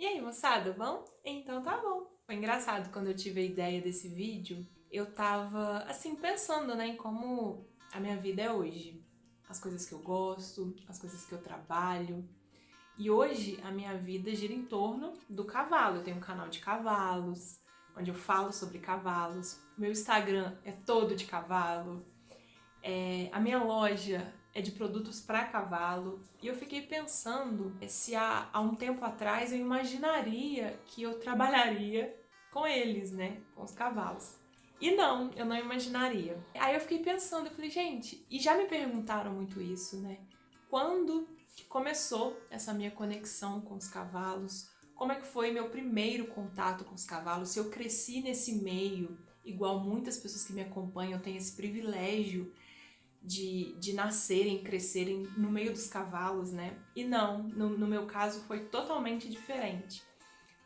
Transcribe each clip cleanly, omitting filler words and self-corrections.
E aí, moçada, bom? Então tá bom. Foi engraçado quando eu tive a ideia desse vídeo. Eu tava, assim, pensando, né, em como a minha vida é hoje. As coisas que eu gosto, as coisas que eu trabalho. E hoje a minha vida gira em torno do cavalo. Eu tenho um canal de cavalos, onde eu falo sobre cavalos. Meu Instagram é todo de cavalo. A minha loja é de produtos para cavalo. E eu fiquei pensando se há um tempo atrás eu imaginaria que eu trabalharia com eles, né? Com os cavalos. E não, eu não imaginaria. Aí eu fiquei pensando, eu falei, gente, e já me perguntaram muito isso, né? Quando que começou essa minha conexão com os cavalos? Como é que foi meu primeiro contato com os cavalos? Se eu cresci nesse meio, igual muitas pessoas que me acompanham têm esse privilégio de nascerem, crescerem no meio dos cavalos, né? E não, no meu caso foi totalmente diferente.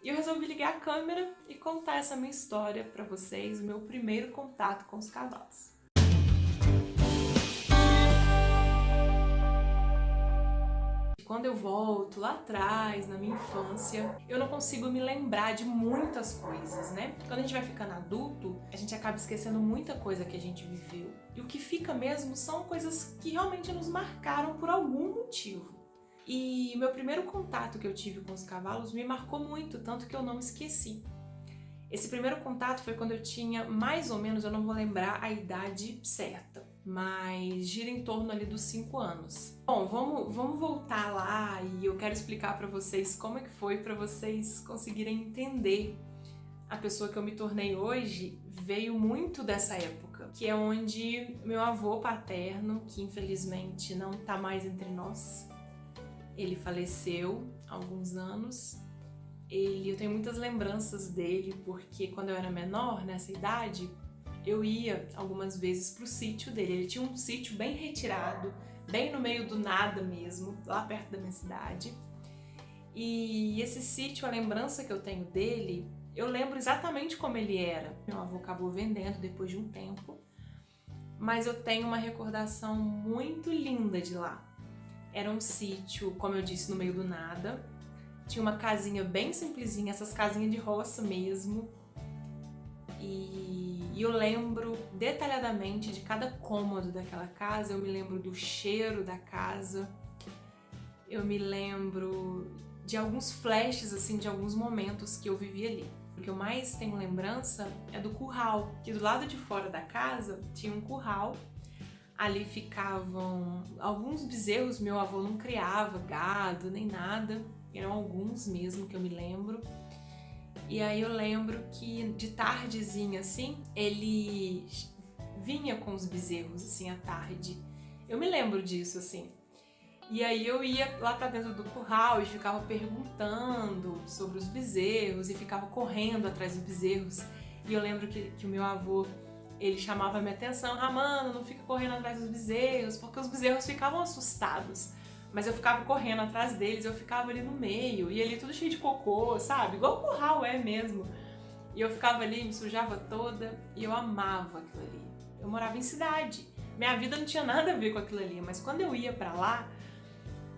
E eu resolvi ligar a câmera e contar essa minha história para vocês, o meu primeiro contato com os cavalos. Quando eu volto lá atrás, na minha infância, eu não consigo me lembrar de muitas coisas, né? Quando a gente vai ficando adulto, a gente acaba esquecendo muita coisa que a gente viveu. E o que fica mesmo são coisas que realmente nos marcaram por algum motivo. E meu primeiro contato que eu tive com os cavalos me marcou muito, tanto que eu não esqueci. Esse primeiro contato foi quando eu tinha mais ou menos, eu não vou lembrar a idade certa, mas gira em torno ali dos 5 anos. Bom, vamos voltar lá e eu quero explicar pra vocês como é que foi pra vocês conseguirem entender. A pessoa que eu me tornei hoje veio muito dessa época, que é onde meu avô paterno, que infelizmente não tá mais entre nós, ele faleceu há alguns anos. Eu tenho muitas lembranças dele, porque quando eu era menor, nessa idade, eu ia algumas vezes pro sítio dele. Ele tinha um sítio bem retirado, bem no meio do nada mesmo, lá perto da minha cidade. E esse sítio, a lembrança que eu tenho dele, eu lembro exatamente como ele era. Meu avô acabou vendendo depois de um tempo, mas eu tenho uma recordação muito linda de lá. Era um sítio, como eu disse, no meio do nada. Tinha uma casinha bem simplesinha, essas casinhas de roça mesmo. E eu lembro detalhadamente de cada cômodo daquela casa, eu me lembro do cheiro da casa, eu me lembro de alguns flashes, assim, de alguns momentos que eu vivi ali. O que eu mais tenho lembrança é do curral, que do lado de fora da casa tinha um curral. Ali ficavam alguns bezerros, meu avô não criava gado nem nada, eram alguns mesmo que eu me lembro. E aí eu lembro que de tardezinha assim, ele vinha com os bezerros assim à tarde. Eu me lembro disso assim. E aí eu ia lá pra dentro do curral e ficava perguntando sobre os bezerros e ficava correndo atrás dos bezerros. E eu lembro que o meu avô, ele chamava a minha atenção: Ramana, não fica correndo atrás dos bezerros, porque os bezerros ficavam assustados. Mas eu ficava correndo atrás deles, eu ficava ali no meio, e ali tudo cheio de cocô, sabe? Igual o curral é mesmo. E eu ficava ali, me sujava toda, e eu amava aquilo ali. Eu morava em cidade, minha vida não tinha nada a ver com aquilo ali, mas quando eu ia pra lá,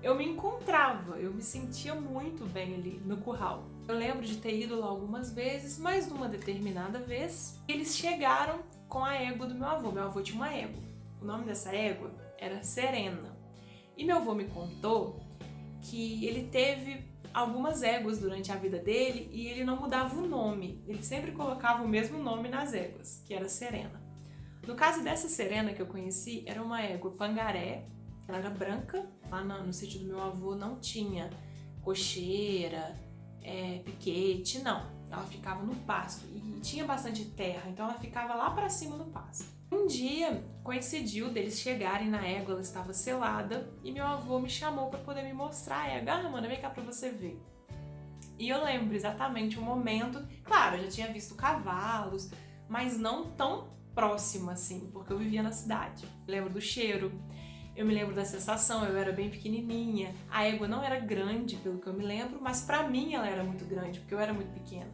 eu me encontrava, eu me sentia muito bem ali no curral. Eu lembro de ter ido lá algumas vezes, mas numa determinada vez, eles chegaram com a égua do meu avô. Meu avô tinha uma égua. O nome dessa égua era Serena. E meu avô me contou que ele teve algumas éguas durante a vida dele e ele não mudava o nome. Ele sempre colocava o mesmo nome nas éguas, que era Serena. No caso dessa Serena que eu conheci, era uma égua pangaré. Ela era branca. Lá no sítio do meu avô não tinha cocheira, piquete, não. Ela ficava no pasto e tinha bastante terra, então ela ficava lá pra cima no pasto. Um dia coincidiu deles chegarem na égua, ela estava selada, e meu avô me chamou para poder me mostrar a égua. Ah, mano, vem cá pra você ver. E eu lembro exatamente o momento. Claro, eu já tinha visto cavalos, mas não tão próximo assim, porque eu vivia na cidade. Eu lembro do cheiro, eu me lembro da sensação, eu era bem pequenininha. A égua não era grande, pelo que eu me lembro, mas pra mim ela era muito grande, porque eu era muito pequena.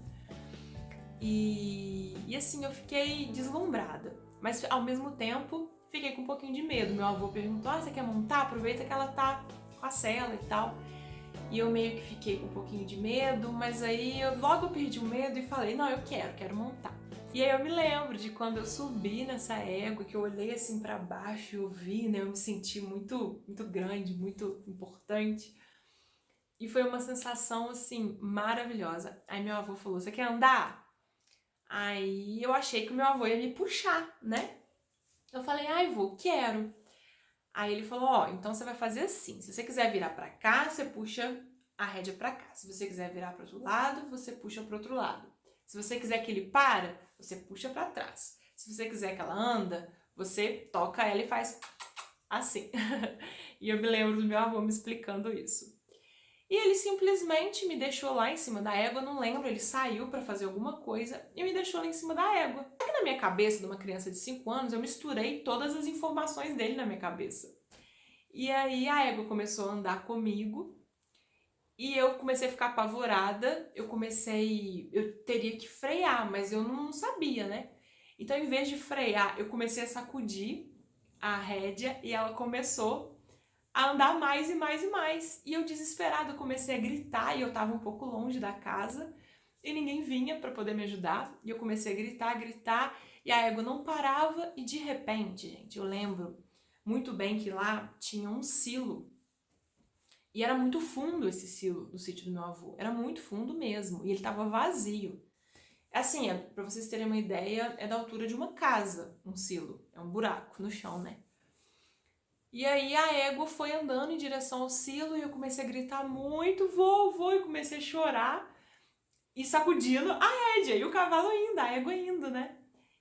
E assim, eu fiquei deslumbrada. Mas ao mesmo tempo, fiquei com um pouquinho de medo. Meu avô perguntou: ah, você quer montar? Aproveita que ela tá com a sela e tal. E eu meio que fiquei com um pouquinho de medo, mas aí logo eu perdi o medo e falei, não, eu quero montar. E aí eu me lembro de quando eu subi nessa égua, que eu olhei assim pra baixo e eu vi, né, eu me senti muito, muito grande, muito importante. E foi uma sensação, assim, maravilhosa. Aí meu avô falou, você quer andar? Aí eu achei que o meu avô ia me puxar, né? Eu falei, ai, vô, quero. Aí ele falou, ó, então você vai fazer assim, se você quiser virar pra cá, você puxa a rédea pra cá. Se você quiser virar pro outro lado, você puxa pro outro lado. Se você quiser que ele para, você puxa pra trás. Se você quiser que ela anda, você toca ela e faz assim. E eu me lembro do meu avô me explicando isso. E ele simplesmente me deixou lá em cima da égua, não lembro, ele saiu pra fazer alguma coisa e me deixou lá em cima da égua. Só que na minha cabeça, de uma criança de 5 anos, eu misturei todas as informações dele na minha cabeça. E aí a égua começou a andar comigo e eu comecei a ficar apavorada, eu teria que frear, mas eu não sabia, né? Então, em vez de frear, eu comecei a sacudir a rédea e ela começou a andar mais e mais e mais. E eu, desesperada, comecei a gritar e eu tava um pouco longe da casa e ninguém vinha para poder me ajudar. E eu comecei a gritar e a égua não parava e de repente, gente, eu lembro muito bem que lá tinha um silo. E era muito fundo esse silo do sítio do meu avô. Era muito fundo mesmo. E ele tava vazio. Assim, pra vocês terem uma ideia, é da altura de uma casa, um silo. É um buraco no chão, né? E aí a égua foi andando em direção ao silo e eu comecei a gritar muito, vô, e comecei a chorar e sacudindo a rédea. E o cavalo indo, a égua indo, né?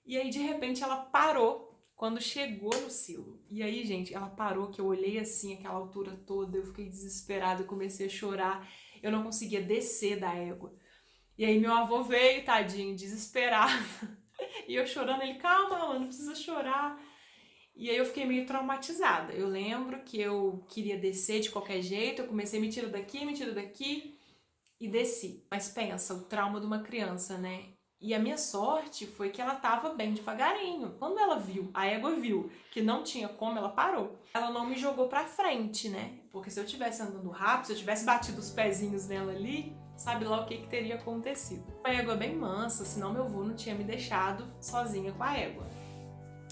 E aí, de repente, ela parou quando chegou no silo. E aí, gente, ela parou, que eu olhei assim, aquela altura toda, eu fiquei desesperada, eu comecei a chorar, eu não conseguia descer da égua. E aí meu avô veio, tadinho, desesperado, e eu chorando, ele, calma, mano, não precisa chorar. E aí eu fiquei meio traumatizada. Eu lembro que eu queria descer de qualquer jeito, eu comecei, me tira daqui, e desci. Mas pensa, o trauma de uma criança, né? E a minha sorte foi que ela tava bem devagarinho. Quando ela viu, a égua viu que não tinha como, ela parou. Ela não me jogou pra frente, né? Porque se eu tivesse andando rápido, se eu tivesse batido os pezinhos nela ali, sabe lá o que teria acontecido. A égua bem mansa, senão meu avô não tinha me deixado sozinha com a égua.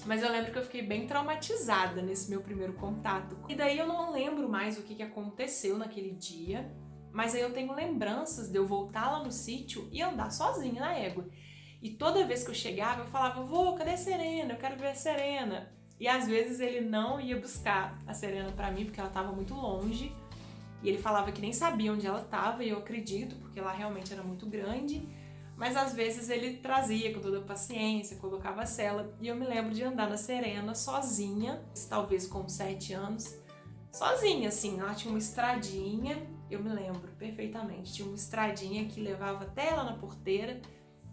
Mas eu lembro que eu fiquei bem traumatizada nesse meu primeiro contato. E daí eu não lembro mais o que aconteceu naquele dia. Mas aí eu tenho lembranças de eu voltar lá no sítio e andar sozinha na égua. E toda vez que eu chegava, eu falava, vô, cadê a Serena? Eu quero ver a Serena. E às vezes ele não ia buscar a Serena pra mim, porque ela tava muito longe. E ele falava que nem sabia onde ela tava, e eu acredito, porque lá realmente era muito grande. Mas às vezes ele trazia com toda a paciência, colocava a sela. E eu me lembro de andar na Serena sozinha, talvez com 7 anos. Sozinha, assim, lá tinha uma estradinha, eu me lembro perfeitamente, tinha uma estradinha que levava até lá na porteira,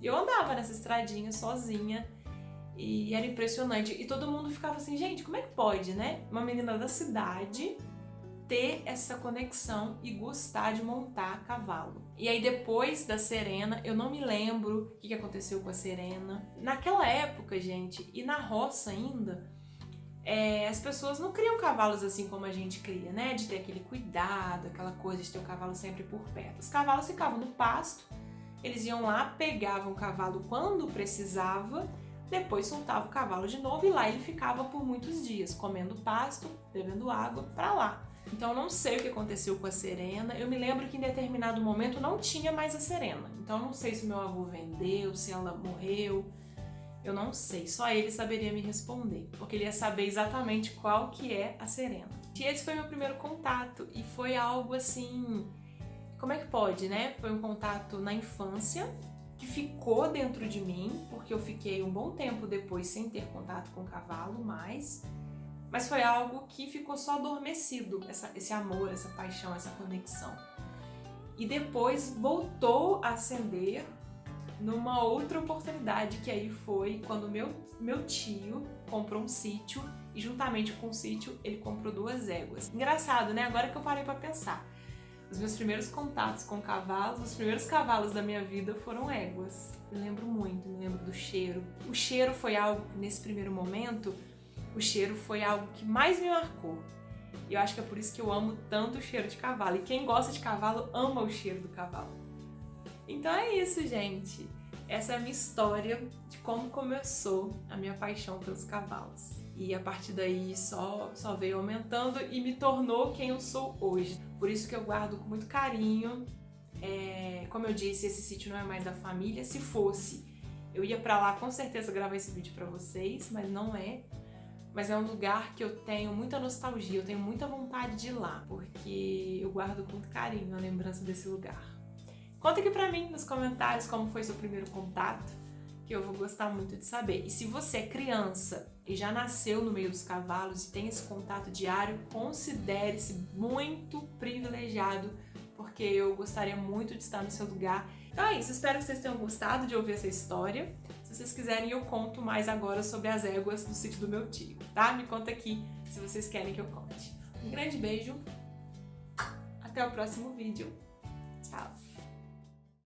e eu andava nessa estradinha sozinha, e era impressionante, e todo mundo ficava assim, gente, como é que pode, né? Uma menina da cidade ter essa conexão e gostar de montar a cavalo. E aí depois da Serena, eu não me lembro o que aconteceu com a Serena. Naquela época, gente, e na roça ainda, as pessoas não criam cavalos assim como a gente cria, né? De ter aquele cuidado, aquela coisa de ter o cavalo sempre por perto. Os cavalos ficavam no pasto, eles iam lá, pegavam o cavalo quando precisava, depois soltavam o cavalo de novo e lá ele ficava por muitos dias, comendo pasto, bebendo água, pra lá. Então eu não sei o que aconteceu com a Serena, eu me lembro que em determinado momento não tinha mais a Serena. Então eu não sei se meu avô vendeu, se ela morreu. Eu não sei, só ele saberia me responder, porque ele ia saber exatamente qual que é a Serena. E esse foi meu primeiro contato, e foi algo assim, como é que pode, né? Foi um contato na infância, que ficou dentro de mim, porque eu fiquei um bom tempo depois sem ter contato com o cavalo mais, mas foi algo que ficou só adormecido, esse amor, essa paixão, essa conexão. E depois voltou a acender numa outra oportunidade, que aí foi quando meu tio comprou um sítio e juntamente com o sítio ele comprou 2 éguas. Engraçado, né? Agora que eu parei pra pensar. Os meus primeiros contatos com cavalos, os primeiros cavalos da minha vida foram éguas. Me lembro muito, me lembro do cheiro. O cheiro foi algo, nesse primeiro momento, o cheiro foi algo que mais me marcou. E eu acho que é por isso que eu amo tanto o cheiro de cavalo. E quem gosta de cavalo ama o cheiro do cavalo. Então é isso, gente. Essa é a minha história de como começou a minha paixão pelos cavalos. E a partir daí só veio aumentando e me tornou quem eu sou hoje. Por isso que eu guardo com muito carinho. Como eu disse, esse sítio não é mais da família. Se fosse, eu ia pra lá com certeza gravar esse vídeo pra vocês, mas não é. Mas é um lugar que eu tenho muita nostalgia, eu tenho muita vontade de ir lá, porque eu guardo com muito carinho a lembrança desse lugar. Conta aqui pra mim nos comentários como foi seu primeiro contato, que eu vou gostar muito de saber. E se você é criança e já nasceu no meio dos cavalos e tem esse contato diário, considere-se muito privilegiado, porque eu gostaria muito de estar no seu lugar. Então é isso, espero que vocês tenham gostado de ouvir essa história. Se vocês quiserem, eu conto mais agora sobre as éguas do sítio do meu tio, tá? Me conta aqui se vocês querem que eu conte. Um grande beijo, até o próximo vídeo.